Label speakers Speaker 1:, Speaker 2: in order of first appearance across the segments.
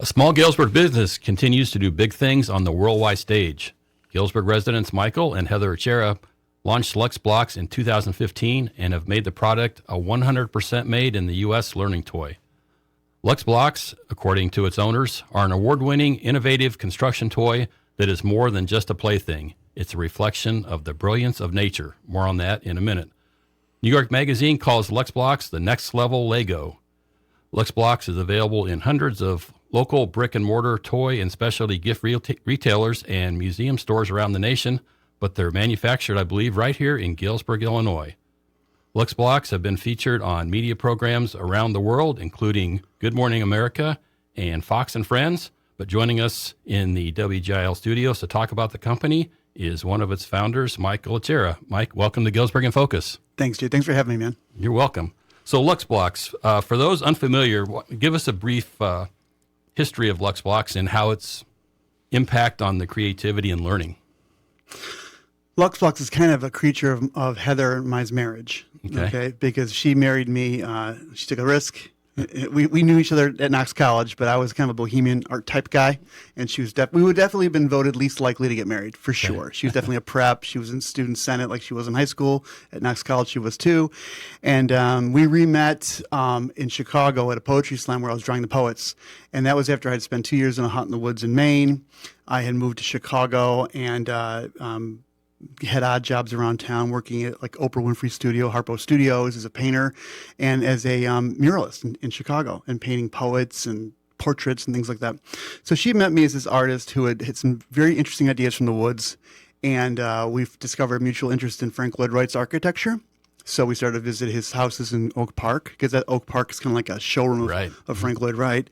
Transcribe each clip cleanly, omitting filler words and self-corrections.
Speaker 1: A small Galesburg business continues to do big things on the worldwide stage. Galesburg residents Michael and Heather Acerra launched Lux Blox in 2015 and have made the product a 100% made in the U.S. learning toy. Lux Blox, according to its owners, are an award-winning, innovative construction toy that is more than just a plaything. It's a reflection of the brilliance of nature. More on that in a minute. New York Magazine calls Lux Blox the next level Lego. Lux Blox is available in hundreds of local brick-and-mortar toy and specialty gift retailers and museum stores around the nation, but they're manufactured, I believe, right here in Galesburg, Illinois. Lux Blox have been featured on media programs around the world, including Good Morning America and Fox and Friends. But joining us in the WGIL studios to talk about the company is one of its founders, Michael Acerra. Mike, welcome to Galesburg In Focus.
Speaker 2: Thanks, Jay. Thanks for having me, man.
Speaker 1: You're welcome. So Lux Blox, for those unfamiliar, give us a brief history of Lux Blox and how its impact on the creativity and learning.
Speaker 2: Lux Blox is kind of a creature of Heather and my marriage, okay? Because she married me. She took a risk. We knew each other at Knox College, but I was kind of a bohemian art type guy, and she was we would definitely have been voted least likely to get married for sure. She was definitely a prep. She was in student senate like she was in high school. At Knox College, she was too, and we re-met in Chicago at a poetry slam where I was drawing the poets, and that was after I had spent 2 years in a hut in the woods in Maine. I had moved to Chicago and had odd jobs around town, working at like Oprah Winfrey Studio, Harpo Studios as a painter, and as a muralist in Chicago, and painting poets and portraits and things like that. So she met me as this artist who had some very interesting ideas from the woods, and we've discovered a mutual interest in Frank Lloyd Wright's architecture. So we started to visit his houses in Oak Park, because that Oak Park is kind of like a showroom of Frank Lloyd Wright.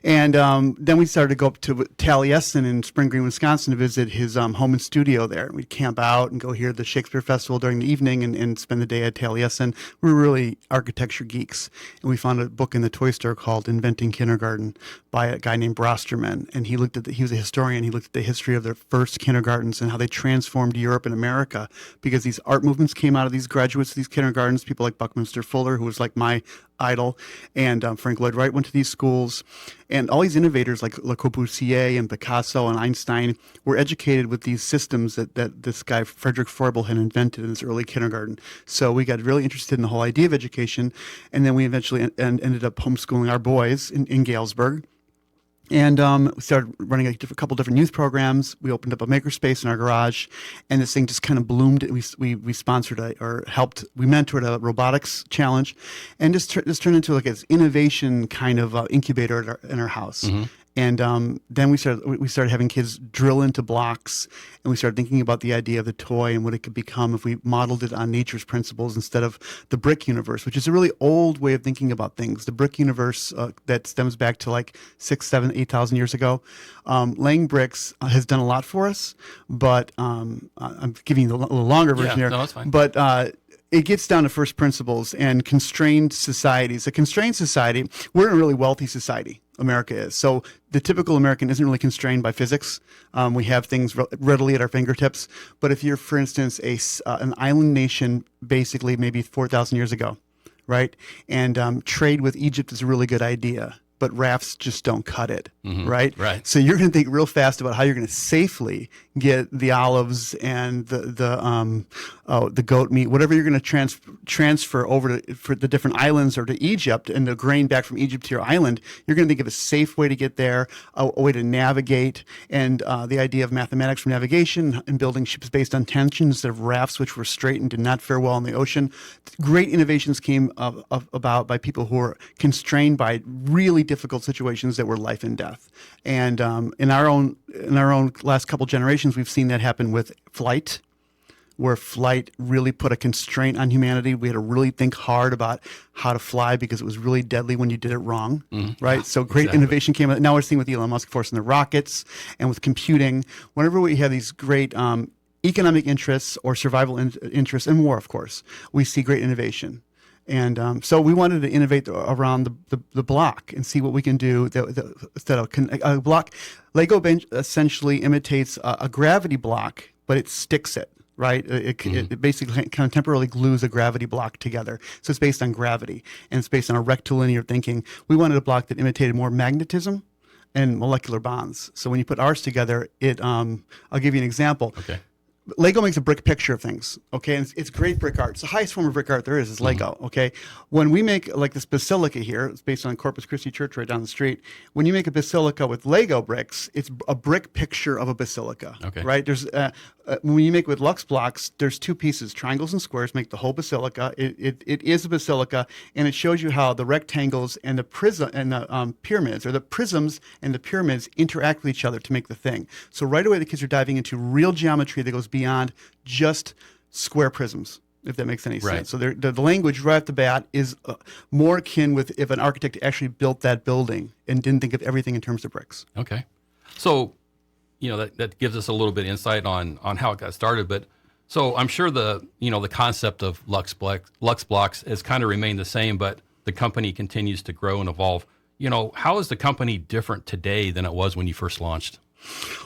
Speaker 2: And then we started to go up to Taliesin in Spring Green, Wisconsin to visit his home and studio there. We'd camp out and go hear the Shakespeare Festival during the evening and spend the day at Taliesin. We were really architecture geeks. And we found a book in the toy store called Inventing Kindergarten by a guy named Brosterman. And he was a historian. He looked at the history of the first kindergartens and how they transformed Europe and America, because these art movements came out of these graduates of these kindergartens, people like Buckminster Fuller, who was like my idol, and Frank Lloyd Wright went to these schools, and all these innovators like Le Corbusier and Picasso and Einstein were educated with these systems that this guy Frederick Froebel had invented in his early kindergarten. So we got really interested in the whole idea of education, and then we eventually ended up homeschooling our boys in Galesburg. And we started running a couple different youth programs. We opened up a makerspace in our garage, and this thing just kind of bloomed. We sponsored we mentored a robotics challenge, and just turned into like this innovation kind of incubator in our house. Mm-hmm. And then we started having kids drill into blocks, and we started thinking about the idea of the toy and what it could become if we modeled it on nature's principles instead of the brick universe, which is a really old way of thinking about things. The brick universe that stems back to like 6,000, 7,000, 8,000 years ago. Laying bricks has done a lot for us, but I'm giving you a little longer version here.
Speaker 1: No, that's fine.
Speaker 2: But it gets down to first principles and constrained societies. A constrained society, we're in a really wealthy society. America is. So the typical American isn't really constrained by physics. We have things readily at our fingertips. But if you're, for instance, an island nation, basically maybe 4,000 years ago, right? And trade with Egypt is a really good idea, but rafts just don't cut it, right?
Speaker 1: Right.
Speaker 2: So you're going to think real fast about how you're going to safely get the olives and the goat meat, whatever you're going to transfer over for the different islands or to Egypt, and the grain back from Egypt to your island. You're going to think of a safe way to get there, a way to navigate, and the idea of mathematics from navigation and building ships based on tension instead of rafts, which were straight and did not fare well in the ocean. Great innovations came about by people who were constrained by really difficult situations that were life and death. And in our own last couple generations, we've seen that happen with flight, where flight really put a constraint on humanity. We had to really think hard about how to fly because it was really deadly when you did it wrong, right? Yeah, so great innovation came out. Now we're seeing with Elon Musk forcing the rockets and with computing. Whenever we have these great economic interests or survival interests, and war, of course, we see great innovation. And so we wanted to innovate around the block and see what we can do. Instead of a block, Lego essentially imitates a gravity block, but it sticks it, right? It basically kind of temporarily glues a gravity block together. So it's based on gravity, and it's based on a rectilinear thinking. We wanted a block that imitated more magnetism, and molecular bonds. So when you put ours together, I'll give you an example.
Speaker 1: Okay.
Speaker 2: Lego makes a brick picture of things, okay? And it's great brick art. It's the highest form of brick art there is Lego, okay? When we make like this basilica here, it's based on Corpus Christi Church right down the street. When you make a basilica with Lego bricks, it's a brick picture of a basilica,
Speaker 1: Okay.
Speaker 2: right? There's when you make with Lux Blox, there's two pieces, triangles and squares make the whole basilica. It is a basilica, and it shows you how the rectangles and the prism and the pyramids, or the prisms and the pyramids interact with each other to make the thing. So right away, the kids are diving into real geometry that goes beyond just square prisms, if that makes any
Speaker 1: Right.
Speaker 2: sense. So the language right off the bat is more akin with if an architect actually built that building and didn't think of everything in terms of bricks.
Speaker 1: Okay. So, that gives us a little bit of insight on how it got started. But so I'm sure the concept of Lux Blox has kind of remained the same, but the company continues to grow and evolve. How is the company different today than it was when you first launched?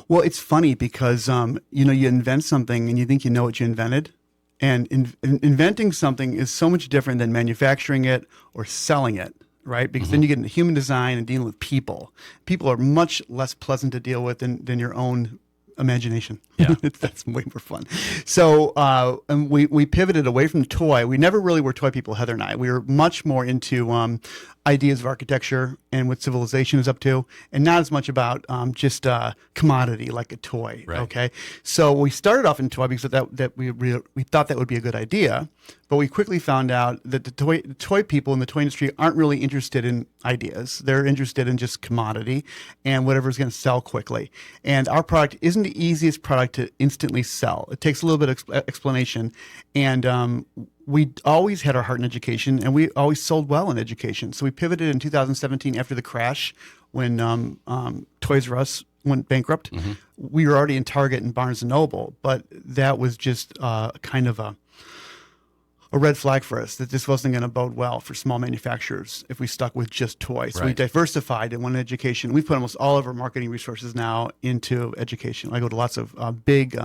Speaker 2: Well, it's funny because, you invent something and you think you know what you invented. And inventing something is so much different than manufacturing it or selling it, right? Because then you get into human design and dealing with people. People are much less pleasant to deal with than your own imagination.
Speaker 1: Yeah.
Speaker 2: That's way more fun. So and we pivoted away from toy. We never really were toy people, Heather and I. We were much more into ideas of architecture and what civilization is up to, and not as much about just commodity like a toy.
Speaker 1: Right.
Speaker 2: Okay. So we started off in toy because that we thought that would be a good idea, but we quickly found out that the toy people in the toy industry aren't really interested in ideas. They're interested in just commodity and whatever's going to sell quickly. And our product isn't the easiest product to instantly sell. It takes a little bit of explanation, and we always had our heart in education, and we always sold well in education. So we pivoted in 2017 after the crash when Toys R Us went bankrupt. We were already in Target and Barnes & Noble, but that was just kind of a red flag for us that this wasn't going to bode well for small manufacturers if we stuck with just toys. So we
Speaker 1: Right.
Speaker 2: diversified and went in education. We've put almost all of our marketing resources now into education. I go to lots of big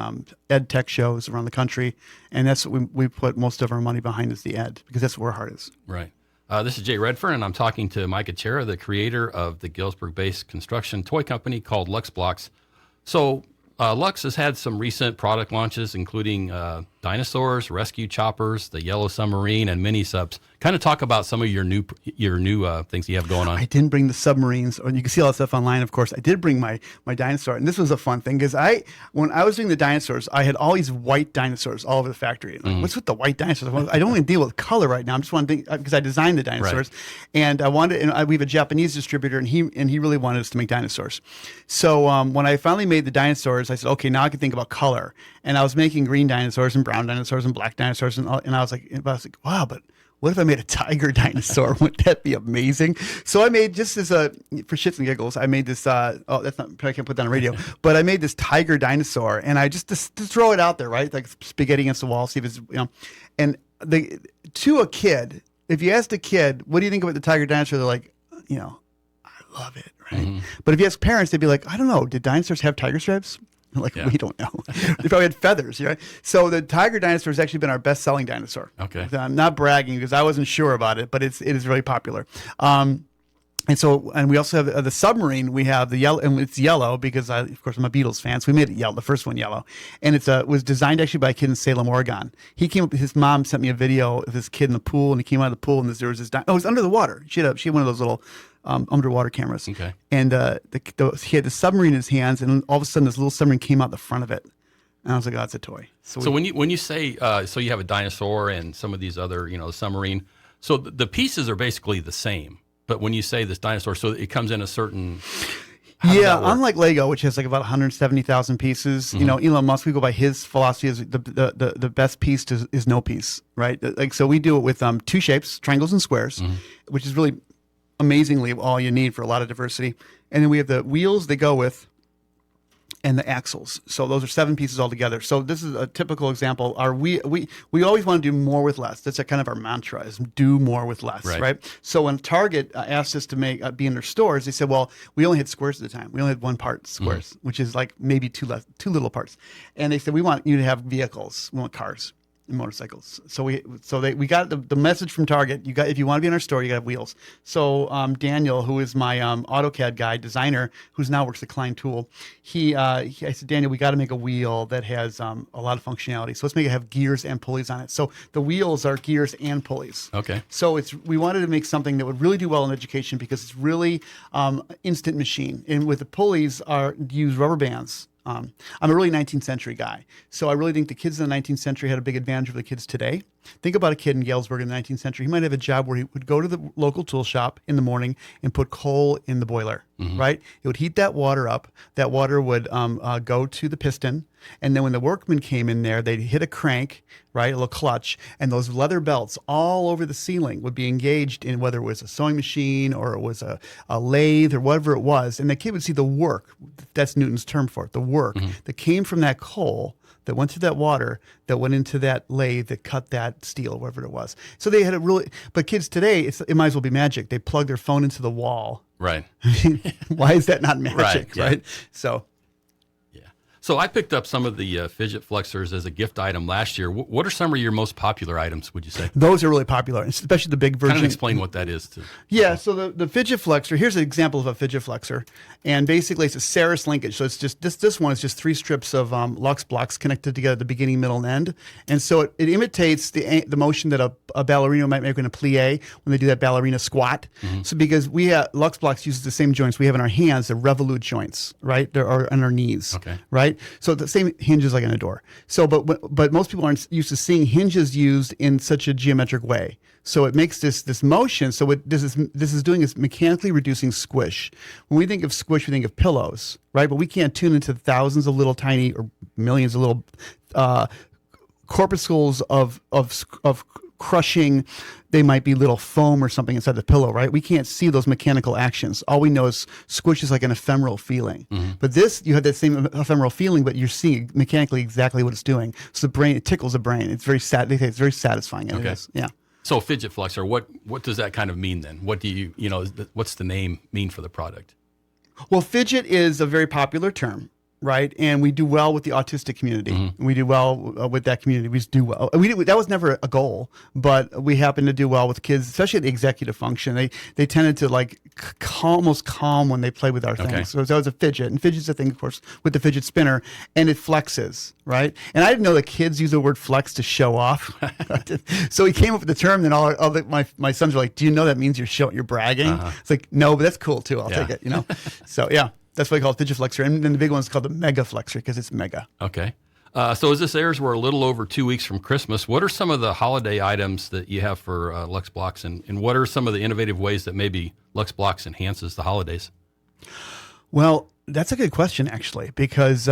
Speaker 2: ed tech shows around the country, and that's what we put most of our money behind is the ed, because that's where our heart is.
Speaker 1: Right. This is Jay Redfern, and I'm talking to Michael Acerra, the creator of the Galesburg-based construction toy company called Lux Blox. So Lux has had some recent product launches, including dinosaurs, rescue choppers, the yellow submarine, and mini subs. Kind of talk about some of your new things you have going on.
Speaker 2: I didn't bring the submarines, or you can see all that stuff online, of course. I did bring my dinosaur, and this was a fun thing because when I was doing the dinosaurs, I had all these white dinosaurs all over the factory. Like, what's with the white dinosaurs? Well, I don't want to deal with color right now. I'm just wanting to, because I designed the dinosaurs, and I wanted. And we have a Japanese distributor, and he really wanted us to make dinosaurs. So when I finally made the dinosaurs, I said, okay, now I can think about color. And I was making green dinosaurs and brown dinosaurs and black dinosaurs, and I was like, wow, but what if I made a tiger dinosaur? Wouldn't that be amazing? So I made, just as for shits and giggles, I made this, that's not, I can't put that on radio, but I made this tiger dinosaur, and I just to throw it out there, right? Like spaghetti against the wall, see if it's, and to a kid, if you asked a kid, what do you think about the tiger dinosaur? They're like, I love it, right? But if you ask parents, they'd be like, I don't know, did dinosaurs have tiger stripes? Like, we don't know. They probably had feathers, right? So the tiger dinosaur has actually been our best-selling dinosaur.
Speaker 1: Okay.
Speaker 2: I'm not bragging because I wasn't sure about it, but it is really popular. And we also have the submarine. We have the yellow, and it's yellow because of course I'm a Beatles fan, so we made it yellow, the first one yellow. And it was designed actually by a kid in Salem, Oregon. His mom sent me a video of this kid in the pool, and he came out of the pool, and there was this, it was under the water. She had one of those little underwater cameras.
Speaker 1: Okay.
Speaker 2: And he had the submarine in his hands, and all of a sudden this little submarine came out the front of it. And I was like, oh, it's a toy.
Speaker 1: So when you say, so you have a dinosaur and some of these other, submarine, so the pieces are basically the same. But when you say this dinosaur, so it comes in a certain...
Speaker 2: Yeah, unlike Lego, which has like about 170,000 pieces, Elon Musk, we go by his philosophy is the best piece is no piece, right? Like, so we do it with two shapes, triangles and squares, which is really amazingly all you need for a lot of diversity. And then we have the wheels they go with and the axles. So those are 7 pieces altogether. So this is a typical example. We always want to do more with less. That's kind of our mantra, is do more with less, right? So when Target asked us to be in their stores, they said, well, we only had squares at the time. We only had one part squares, which is like maybe two little parts. And they said, we want you to have vehicles. We want cars. in motorcycles. So we got the message from Target. If you want to be in our store, you got to have wheels. So Daniel, who is my AutoCAD guy, designer, who's now works at Klein Tool, I said, Daniel, we got to make a wheel that has a lot of functionality. So let's make it have gears and pulleys on it. So the wheels are gears and pulleys.
Speaker 1: Okay.
Speaker 2: So we wanted to make something that would really do well in education because it's really instant machine. And with the pulleys use rubber bands. I'm a really 19th century guy. So I really think the kids in the 19th century had a big advantage over the kids today. Think about a kid in Galesburg in the 19th century. He might have a job where he would go to the local tool shop in the morning and put coal in the boiler, right? It would heat that water up. That water would go to the piston. And then when the workmen came in there, they'd hit a crank, right, a little clutch, and those leather belts all over the ceiling would be engaged in whether it was a sewing machine or it was a lathe or whatever it was. And the kid would see the work, that's Newton's term for it, the work that came from that coal that went through that water, that went into that lathe that cut that steel, whatever it was. So they had but kids today, it might as well be magic. They plug their phone into the wall.
Speaker 1: Right.
Speaker 2: I mean, why is that not magic, right? So.
Speaker 1: So I picked up some of the fidget flexors as a gift item last year. What are some of your most popular items, would you say?
Speaker 2: Those are really popular, especially the big version.
Speaker 1: Kind of explain what that is.
Speaker 2: Yeah, so the fidget flexor, here's an example of a fidget flexor. And basically it's a Ceres linkage. So it's just, this one is just 3 strips of Lux Blox connected together at the beginning, middle, and end. And so it imitates the motion that a ballerina might make in a plie when they do that ballerina squat. So because Lux Blox uses the same joints we have in our hands, the revolute joints, right? They're on our knees, right? So the same hinges like in a door. So, but most people aren't used to seeing hinges used in such a geometric way. So it makes this motion. So what this is doing is mechanically reducing squish. When we think of squish, we think of pillows, right? But we can't tune into thousands of little tiny or millions of little corpuscles of crushing. They might be little foam or something inside the pillow, right? We can't see those mechanical actions. All we know is squish is like an ephemeral feeling. But this, you have that same ephemeral feeling, but you're seeing mechanically exactly what it's doing. So the brain, it tickles the brain. It's very they say it's very satisfying. And it is. Yeah.
Speaker 1: So fidget flexor, what does that kind of mean then? What do what's the name mean for the product?
Speaker 2: Well, fidget is a very popular term. Right, and we do well with the autistic community. We do well with that community. We just do well. That was never a goal, but we happen to do well with kids, especially at the executive function. They tended to like almost calm when they play with our things. So that was a fidget, and fidget's a thing, of course, with the fidget spinner, and it flexes, right? And I didn't know that kids use the word flex to show off. So he came up with the term, and all my sons were like, "Do you know that means you're bragging?" It's like, no, but that's cool too. I'll take it, So yeah. That's why we call it fidget flexor. And then the big one is called the mega flexor because it's mega.
Speaker 1: Okay. So as this airs, we're a little over 2 weeks from Christmas. What are some of the holiday items that you have for Lux Blox? And what are some of the innovative ways that maybe Lux Blox enhances the holidays?
Speaker 2: Well, that's a good question, actually, because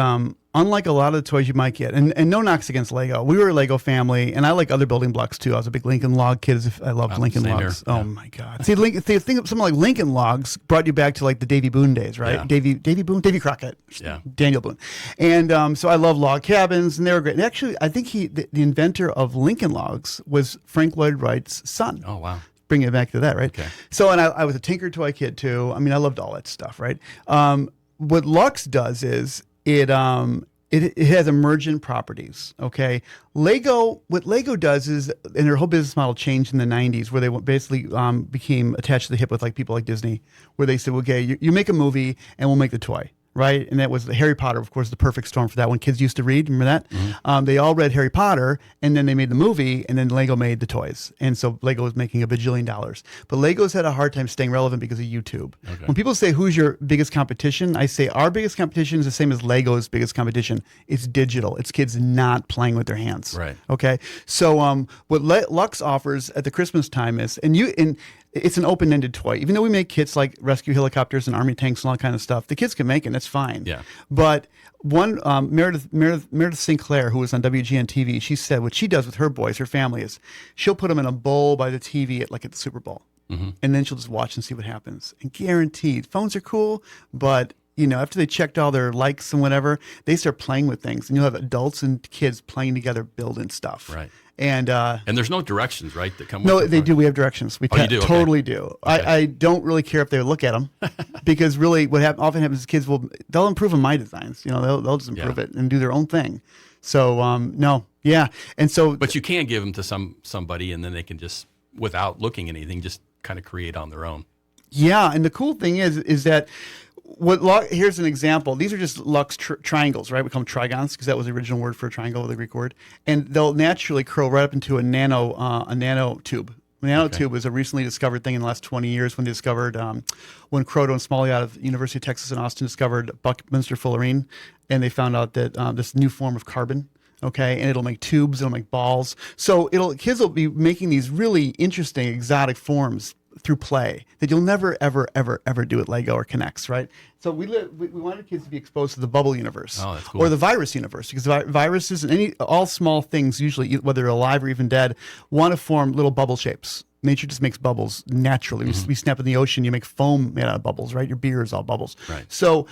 Speaker 2: unlike a lot of the toys you might get, and no knocks against Lego. We were a Lego family, and I like other building blocks, too. I was a big Lincoln Log kid. I loved Lincoln Logs. Oh, my God. See, think of something like Lincoln Logs brought you back to, like, the Davy Boone days, right? Yeah. Davy Crockett.
Speaker 1: Yeah.
Speaker 2: Daniel Boone. And so I love log cabins, and they were great. And actually, I think the inventor of Lincoln Logs was Frank Lloyd Wright's son.
Speaker 1: Oh, wow.
Speaker 2: Bring it back to that, right?
Speaker 1: Okay.
Speaker 2: So, and I was a Tinker Toy kid, too. I mean, I loved all that stuff, right? What Lux does is it has emergent properties. Okay, what Lego does is, and their whole business model changed in the '90s, where they basically became attached to the hip with like people like Disney, where they said, okay, you make a movie and we'll make the toy. Right, and that was Harry Potter, of course, the perfect storm for that. When kids used to read, remember that? They all read Harry Potter, and then they made the movie, and then Lego made the toys, and so Lego was making $1 bajillion. But Lego's had a hard time staying relevant because of YouTube. Okay. When people say, "Who's your biggest competition?" I say our biggest competition is the same as Lego's biggest competition. It's digital. It's kids not playing with their hands.
Speaker 1: Right.
Speaker 2: Okay. So what Lux offers at the Christmas time is, it's an open-ended toy. Even though we make kits like rescue helicopters and army tanks and all that kind of stuff, the kids can make it. That's fine.
Speaker 1: Yeah.
Speaker 2: But one Meredith Sinclair, who was on WGN TV, she said what she does with her boys, her family, is she'll put them in a bowl by the TV at the Super Bowl, and then she'll just watch and see what happens. And guaranteed, phones are cool, but after they checked all their likes and whatever, they start playing with things, and you'll have adults and kids playing together, building stuff.
Speaker 1: Right.
Speaker 2: And
Speaker 1: there's no directions, right, that come with
Speaker 2: No, they do. We have directions. We
Speaker 1: you do?
Speaker 2: Totally do.
Speaker 1: Okay.
Speaker 2: I don't really care if they look at them because really what often happens is kids they'll improve on my designs. They'll just improve it and do their own thing. So no, Yeah. And so,
Speaker 1: But you can give them to somebody, and then they can just, without looking at anything, just kind of create on their own.
Speaker 2: yeah. And the cool thing is that here's an example. These are just Lux triangles, right? We call them trigons because that was the original word for a triangle, the Greek word. And they'll naturally curl right up into a nano tube. A nanotube was a recently discovered thing in the last 20 years when they discovered, when Croto and Smalley out of the University of Texas in Austin discovered Buckminster fullerene, and they found out that this new form of carbon, okay, and it'll make tubes, it'll make balls. So kids will be making these really interesting exotic forms through play that you'll never, ever, ever, ever do at Lego or Connects, right? So we wanted kids to be exposed to the bubble universe,
Speaker 1: that's cool.
Speaker 2: or the virus universe, because viruses and all small things, usually whether they're alive or even dead, want to form little bubble shapes. Nature just makes bubbles naturally. We snap in the ocean, you make foam made out of bubbles, right? Your beer is all bubbles.
Speaker 1: Right.
Speaker 2: So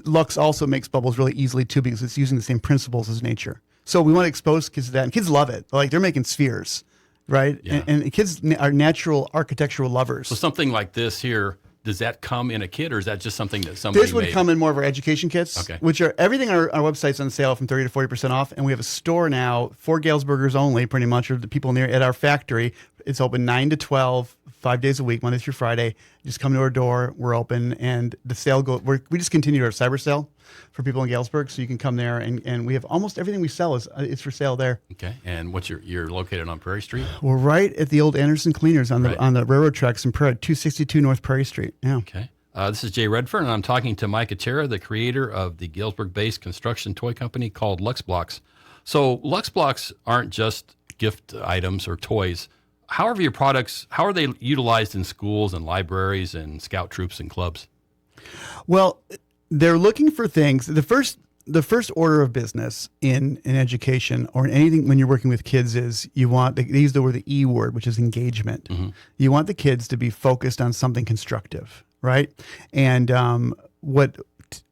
Speaker 2: Lux also makes bubbles really easily too, because it's using the same principles as nature. So we want to expose kids to that, and kids love it. Like, they're making spheres, right?
Speaker 1: Yeah.
Speaker 2: And kids are natural architectural lovers.
Speaker 1: So something like this here, does that come in a kit, or is that just something that somebody
Speaker 2: This would
Speaker 1: made?
Speaker 2: come in more of our education kits,
Speaker 1: Okay.
Speaker 2: which are everything on our website's on sale from 30 to 40% off. And we have a store now for Galesburgers only, pretty much, or the people near at our factory. It's open 9 to 12, 5 days a week, Monday through Friday. Just come to our door. We're open, and the sale we just continued our cyber sale for people in Galesburg, so you can come there, and we have almost everything we sell is for sale there.
Speaker 1: Okay. And you're located on Prairie Street?
Speaker 2: We're right at the old Anderson Cleaners on the railroad tracks in Prairie, 262 North Prairie Street. Yeah.
Speaker 1: Okay. This is Jay Redfern, and I'm talking to Michael Acerra, the creator of the Galesburg-based construction toy company called Lux Blox. So Lux Blox aren't just gift items or toys. How are your products, how are they utilized in schools and libraries and scout troops and clubs?
Speaker 2: Well, they're looking for things. The first order of business in education or in anything when you're working with kids is they use the word, the E word, which is engagement. Mm-hmm. You want the kids to be focused on something constructive, right? And when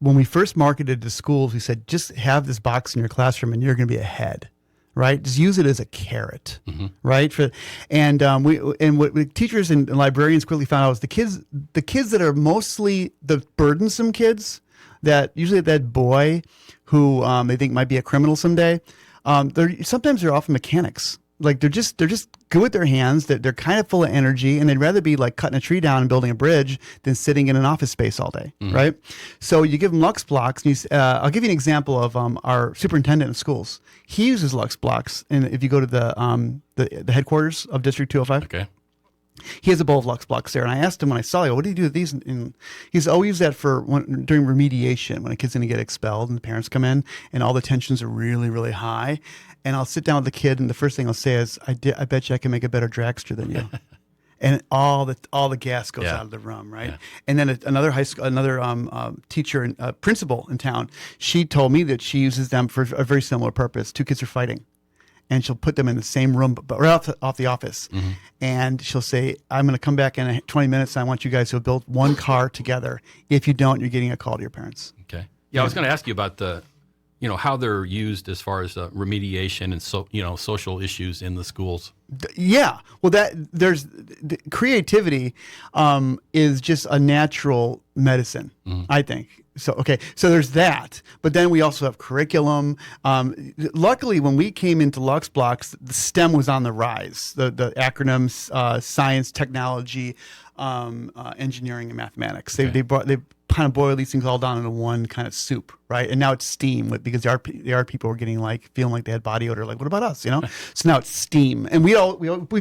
Speaker 2: we first marketed to schools, we said, just have this box in your classroom and you're going to be ahead. Right, just use it as a carrot, right? What teachers and librarians quickly found out was the kids that are mostly the burdensome kids, that usually that boy who they think might be a criminal someday. They're often mechanics. Like they're just good with their hands. They're kind of full of energy, and they'd rather be like cutting a tree down and building a bridge than sitting in an office space all day, right? So you give them Lux Blox. And I'll give you an example of our superintendent of schools. He uses Lux Blox, and if you go to the headquarters of District 205,
Speaker 1: okay,
Speaker 2: he has a bowl of Lux Blox there. And I asked him when I saw it, what do you do with these? And he's always that during remediation, when a kid's going to get expelled and the parents come in and all the tensions are really, really high. And I'll sit down with the kid, and the first thing I'll say is, I bet you I can make a better dragster than you. And all the gas goes out of the room, right? Yeah. And then another teacher, principal in town, she told me that she uses them for a very similar purpose. Two kids are fighting, and she'll put them in the same room, but right off the office. Mm-hmm. And she'll say, I'm going to come back in 20 minutes, and I want you guys to build one car together. If you don't, you're getting a call to your parents.
Speaker 1: Okay. Yeah, I was going to ask you about how they're used as far as remediation and social issues in the schools.
Speaker 2: Yeah, well, there's creativity is just a natural medicine, I think. So so there's that, but then we also have curriculum. Luckily, when we came into Lux Blox, the STEM was on the rise. The acronyms: science, technology, engineering, and mathematics. They kind of boil these things all down into one kind of soup, right? And now it's STEAM because there are people who are getting feeling like they had body odor. Like, what about us? So now it's STEAM, and we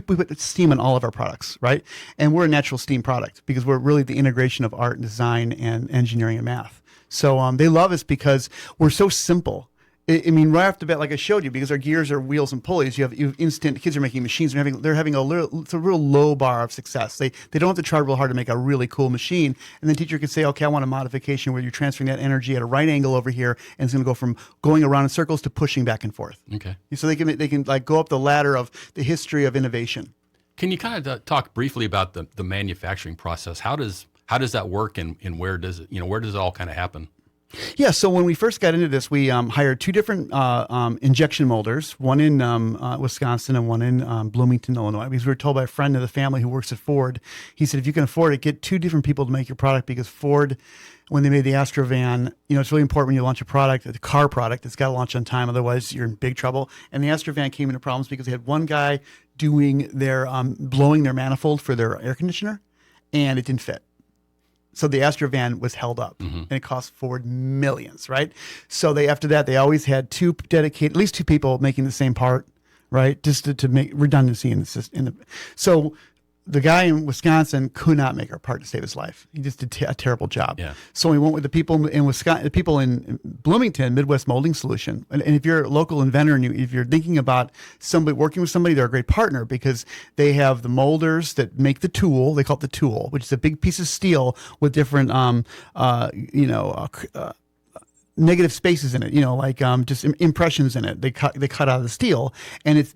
Speaker 2: put STEAM in all of our products, right? And we're a natural STEAM product because we're really the integration of art and design and engineering and math. So they love us because we're so simple. I mean, right off the bat, like I showed you, because our gears are wheels and pulleys, you have instant. Kids are making machines. They're having it's a real low bar of success. They don't have to try real hard to make a really cool machine. And then teacher can say, okay, I want a modification where you're transferring that energy at a right angle over here, and it's going to go from going around in circles to pushing back and forth.
Speaker 1: Okay.
Speaker 2: So they can go up the ladder of the history of innovation.
Speaker 1: Can you kind of talk briefly about the manufacturing process? How does that work, and where does it all kind of happen?
Speaker 2: Yeah, so when we first got into this, we hired two different injection molders, one in Wisconsin and one in Bloomington, Illinois, because we were told by a friend of the family who works at Ford. He said, if you can afford it, get two different people to make your product, because Ford, when they made the Astrovan, it's really important when you launch a product, a car product, it's got to launch on time, otherwise you're in big trouble. And the Astrovan came into problems because they had one guy doing their blowing their manifold for their air conditioner, and it didn't fit. So the Astrovan was held up, and it cost Ford millions, right? So after that, they always had at least two people making the same part, right? Just to make redundancy in the system. So the guy in Wisconsin could not make our part to save his life. He just did a terrible job.
Speaker 1: Yeah.
Speaker 2: So we went with the people in Wisconsin, the people in Bloomington, Midwest Molding Solution. And if you're a local inventor and if you're thinking about somebody working with somebody, they're a great partner, because they have the molders that make the tool. They call it the tool, which is a big piece of steel with different, negative spaces in it, like just impressions in it. They cut out of the steel, and it's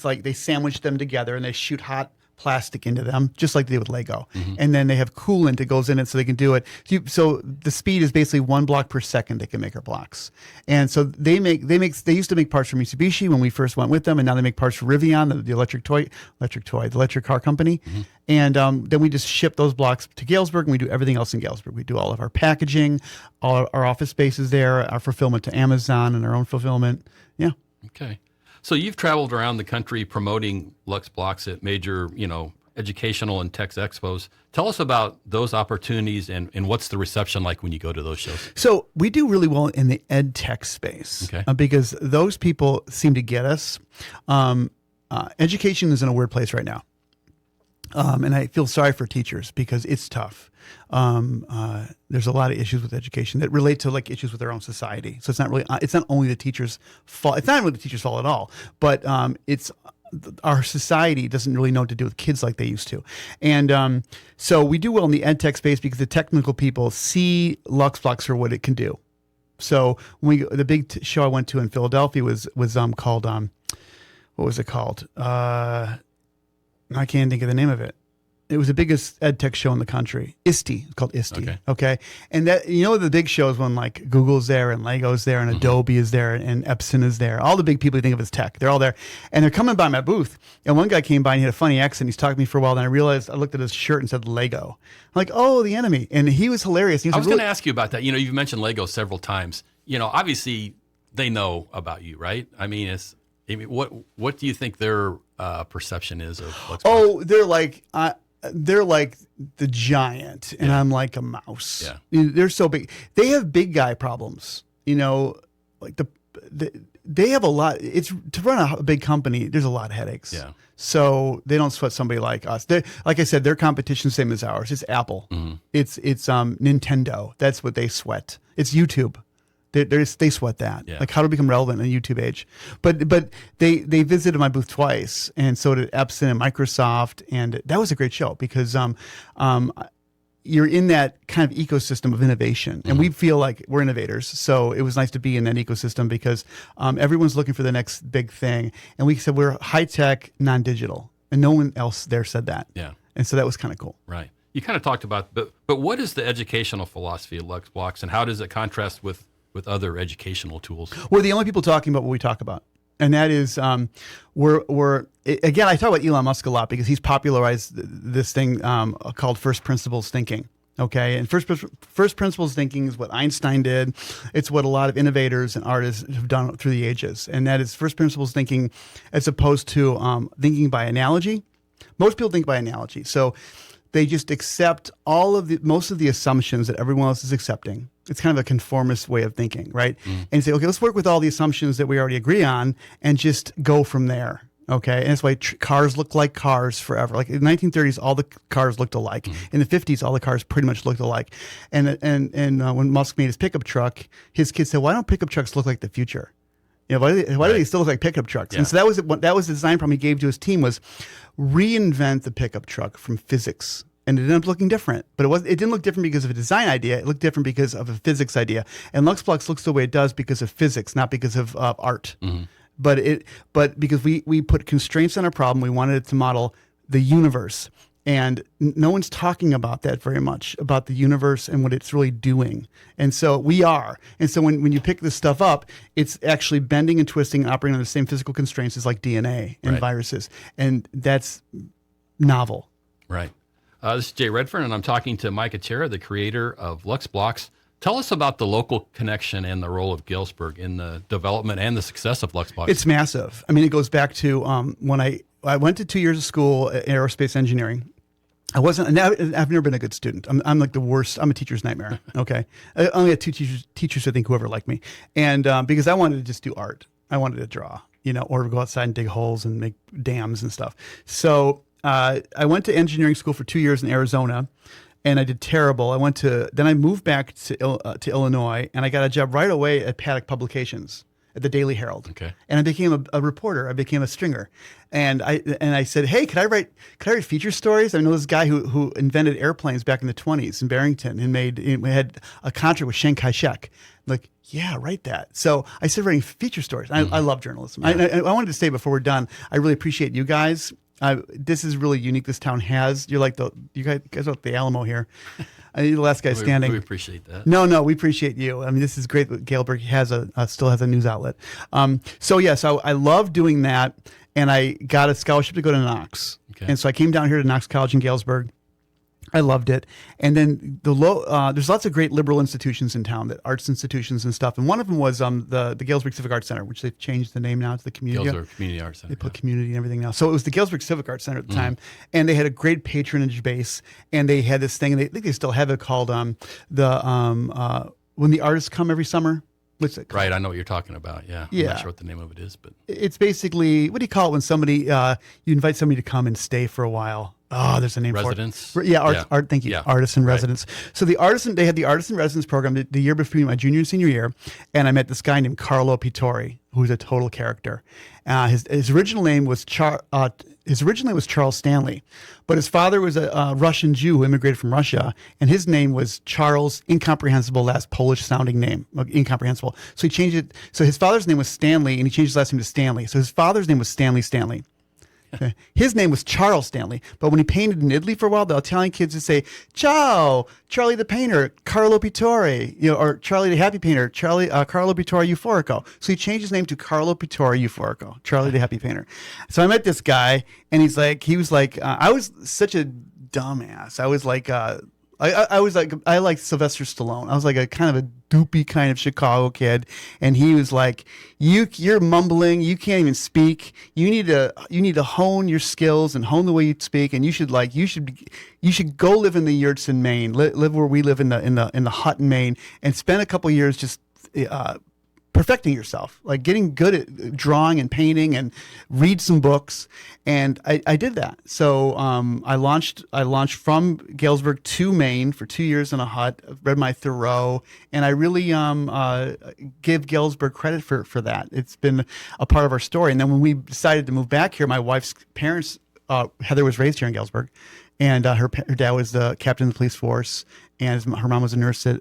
Speaker 2: like they sandwich them together and they shoot hot plastic into them, just like they do with Lego. And then they have coolant that goes in it so they can do it. So the speed is basically 1 block per second they can make our blocks. And so they used to make parts for Mitsubishi when we first went with them, and now they make parts for Rivian, the electric car company. And then we just ship those blocks to Galesburg, and we do everything else in Galesburg. We do all of our packaging, all our office spaces there, our fulfillment to Amazon, and our own fulfillment. Yeah.
Speaker 1: Okay. So you've traveled around the country promoting Lux Blox at major, educational and tech expos. Tell us about those opportunities and what's the reception like when you go to those shows?
Speaker 2: So we do really well in the ed tech space,
Speaker 1: okay,
Speaker 2: because those people seem to get us. Education is in a weird place right now. And I feel sorry for teachers because it's tough. There's a lot of issues with education that relate to issues with their own society. So it's not only the teacher's fault. It's not really the teacher's fault at all, but it's our society doesn't really know what to do with kids like they used to. And so we do well in the ed tech space because the technical people see Lux Blox for what it can do. So the big show I went to in Philadelphia was called what was it called? I can't think of the name of it. It was the biggest ed tech show in the country. ISTE. It's called ISTE. Okay. And that, the big shows when Google's there and Lego's there and Adobe is there and Epson is there. All the big people you think of as tech, they're all there. And they're coming by my booth. And one guy came by and he had a funny accent. He's talking to me for a while. Then I looked at his shirt and said Lego. I'm like, oh, the enemy. And he was hilarious.
Speaker 1: I was going to ask you about that. You've mentioned Lego several times. Obviously they know about you, right? I mean, what do you think their perception is of Lux Blox?
Speaker 2: Oh, they're like the giant, and I'm like a mouse.
Speaker 1: Yeah.
Speaker 2: They're so big. They have big guy problems. They have a lot. It's to run a big company. There's a lot of headaches.
Speaker 1: Yeah. So
Speaker 2: they don't sweat somebody like us. Like I said, their competition same as ours. It's Apple. It's Nintendo. That's what they sweat. It's YouTube. They sweat that.
Speaker 1: Yeah.
Speaker 2: Like how to become relevant in the YouTube age. But they visited my booth twice, and so did Epson and Microsoft, and that was a great show because you're in that kind of ecosystem of innovation, and we feel like we're innovators. So it was nice to be in that ecosystem because everyone's looking for the next big thing, and we said we're high tech, non-digital, and no one else there said that.
Speaker 1: Yeah,
Speaker 2: and so that was kind of cool.
Speaker 1: Right. You kind of talked about, but what is the educational philosophy of Lux Blox, and how does it contrast with other educational tools?
Speaker 2: We're the only people talking about what we talk about. And that is, again, I talk about Elon Musk a lot because he's popularized this thing called first principles thinking. Okay. And first principles thinking is what Einstein did. It's what a lot of innovators and artists have done through the ages. And that is first principles thinking as opposed to thinking by analogy. Most people think by analogy. So they just accept most of the assumptions that everyone else is accepting. It's kind of a conformist way of thinking, right? And say, okay, let's work with all the assumptions that we already agree on and just go from there. Okay, and that's why cars look like cars forever. Like in the 1930s, all the cars looked alike. In the 50s, all the cars pretty much looked alike. And when Musk made his pickup truck, his kids said, "Why don't pickup trucks look like the future? Why do they still look like pickup trucks?" Yeah. And so that was the design problem he gave to his team was reinvent the pickup truck from physics. And it ended up looking different, but it didn't look different because of a design idea. It looked different because of a physics idea. And Lux Blox looks the way it does because of physics, not because of art. But because we put constraints on our problem, we wanted it to model the universe. And no one's talking about that very much, about the universe and what it's really doing. And so we are. And so when you pick this stuff up, it's actually bending and twisting and operating on the same physical constraints as like DNA and viruses. And that's novel.
Speaker 1: Right. This is Jay Redfern, and I'm talking to Mike Acerra, the creator of Lux Blox. Tell us about the local connection and the role of Galesburg in the development and the success of Lux Blox.
Speaker 2: It's massive. I mean, it goes back to when I went to 2 years of school at aerospace engineering. I've never been a good student. I'm like the worst. I'm a teacher's nightmare. Okay. I only had two teachers I think who ever liked me. And because I wanted to just do art. I wanted to draw, or go outside and dig holes and make dams and stuff. So I went to engineering school for 2 years in Arizona, and I did terrible. Then I moved back to Illinois, and I got a job right away at Paddock Publications at the Daily Herald.
Speaker 1: Okay. And
Speaker 2: I became a reporter. I became a stringer. And I said, hey, could I write feature stories? I know this guy who invented airplanes back in the 20s in Barrington and had a contract with Chiang Kai-shek. Like, yeah, write that. So I started writing feature stories. I love journalism. Yeah. I wanted to say before we're done, I really appreciate you guys. This is really unique. This town has. You're like you guys are like the Alamo here. You're the last guy standing.
Speaker 1: We appreciate that.
Speaker 2: No, we appreciate you. I mean, this is great that Galesburg still has a news outlet. So I love doing that, and I got a scholarship to go to Knox. Okay. And so I came down here to Knox College in Galesburg. I loved it. And then there's lots of great liberal institutions in town, that arts institutions and stuff. And one of them was the Galesburg Civic Arts Center, which they've changed the name now to the Community.
Speaker 1: Galesburg Community Arts Center.
Speaker 2: They put community and everything now. So it was the Galesburg Civic Arts Center at the time. And they had a great patronage base. And they had this thing, and I think they still have it, called when the artists come every summer. What's it called?
Speaker 1: Right, I know what you're talking about. Yeah. I'm not sure what the name of it is, but
Speaker 2: it's basically, what do you call it when somebody you invite somebody to come and stay for a while? Oh, there's a name
Speaker 1: residence?
Speaker 2: For it. Yeah, art. Thank you. Yeah. Artists in residence. So they had the artist in residence program the year between my junior and senior year, and I met this guy named Carlo Pittori, who's a total character. His original name was Charles Stanley, but his father was a Russian Jew who immigrated from Russia, and his name was Charles, incomprehensible last Polish sounding name, incomprehensible. So he changed it. So his father's name was Stanley, and he changed his last name to Stanley. So his father's name was Stanley. Okay. His name was Charles Stanley, but when he painted in Italy for a while, the Italian kids would say, "Ciao, Charlie the painter, Carlo Pittori," or Charlie the happy painter, Carlo Pittori Euforico. So he changed his name to Carlo Pittori Euforico, Charlie the happy painter. So I met this guy, and he was like, I was such a dumbass. I was like, I liked Sylvester Stallone. I was like a kind of a doopy kind of Chicago kid, and he was like, "You're mumbling. You can't even speak. You need to hone your skills and hone the way you speak. And you should go live in the yurts in Maine. Live where we live in the hut in Maine, and spend a couple years just." Perfecting yourself, like getting good at drawing and painting, and read some books. And I did that. So I launched from Galesburg to Maine for 2 years in a hut, read my Thoreau, and I really give Galesburg credit for that. It's been a part of our story. And then when we decided to move back here, my wife's parents, Heather was raised here in Galesburg, and her dad was the captain of the police force, and her mom was a nurse at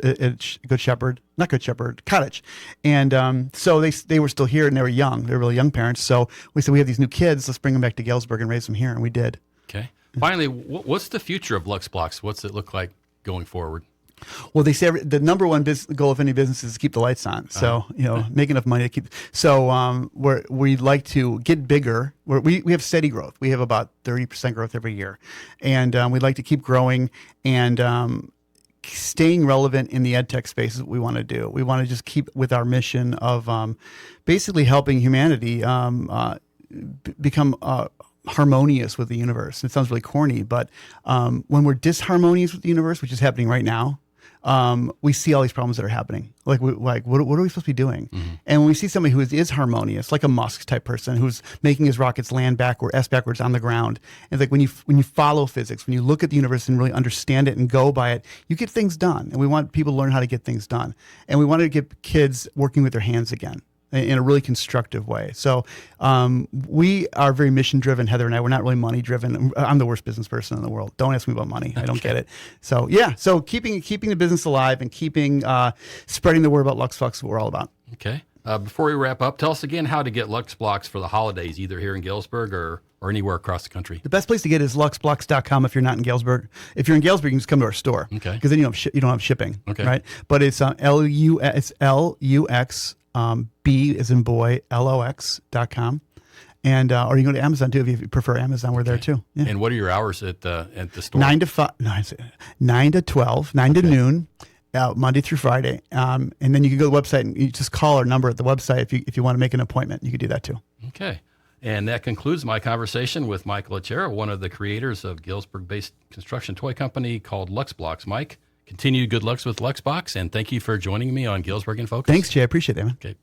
Speaker 2: Cottage. And so they were still here, and they were young. They were really young parents. So we said, we have these new kids. Let's bring them back to Galesburg and raise them here, and we did.
Speaker 1: Okay. Finally, what's the future of Lux Blox? What's it look like going forward?
Speaker 2: Well, they say the number one goal of any business is to keep the lights on. So, make enough money to keep. So we'd like to get bigger. We have steady growth. We have about 30% growth every year. And we'd like to keep growing and staying relevant in the ed tech space is what we want to do. We want to just keep with our mission of basically helping humanity become harmonious with the universe. It sounds really corny, but when we're disharmonious with the universe, which is happening right now, we see all these problems that are happening. What are we supposed to be doing? Mm-hmm. And when we see somebody who is harmonious, like a Musk type person who's making his rockets land backwards on the ground, and like when you follow physics, when you look at the universe and really understand it and go by it, you get things done. And we want people to learn how to get things done. And we want to get kids working with their hands again in a really constructive way. So we are very mission driven, Heather and I. We're not really money driven. I'm the worst business person in the world. Don't ask me about money. I don't get it. So so keeping the business alive and keeping spreading the word about Lux Blox is what we're all about.
Speaker 1: Okay. Before we wrap up, tell us again how to get Lux Blox for the holidays, either here in Galesburg or or anywhere across the country?
Speaker 2: The best place to get is luxblox.com if you're not in Galesburg. If you're in Galesburg, you can just come to our store.
Speaker 1: Okay.
Speaker 2: Because then you don't have shipping.
Speaker 1: Okay.
Speaker 2: Right. But it's LUX B as in boy LOX.com. And or you can go to Amazon too if you prefer Amazon. We're there too. Yeah.
Speaker 1: And what are your hours at the store?
Speaker 2: 9 to 5, 9 to 12, 9 to noon, Monday through Friday. And then you can go to the website and you just call our number at the website if you want to make an appointment. You can do that too.
Speaker 1: Okay. And that concludes my conversation with Michael Acerra, one of the creators of Galesburg-based construction toy company called Lux Blox. Mike, continued good lucks with Lux Blox, and thank you for joining me on Galesburg In Focus.
Speaker 2: Thanks, Jay. I appreciate that, man.
Speaker 1: Okay.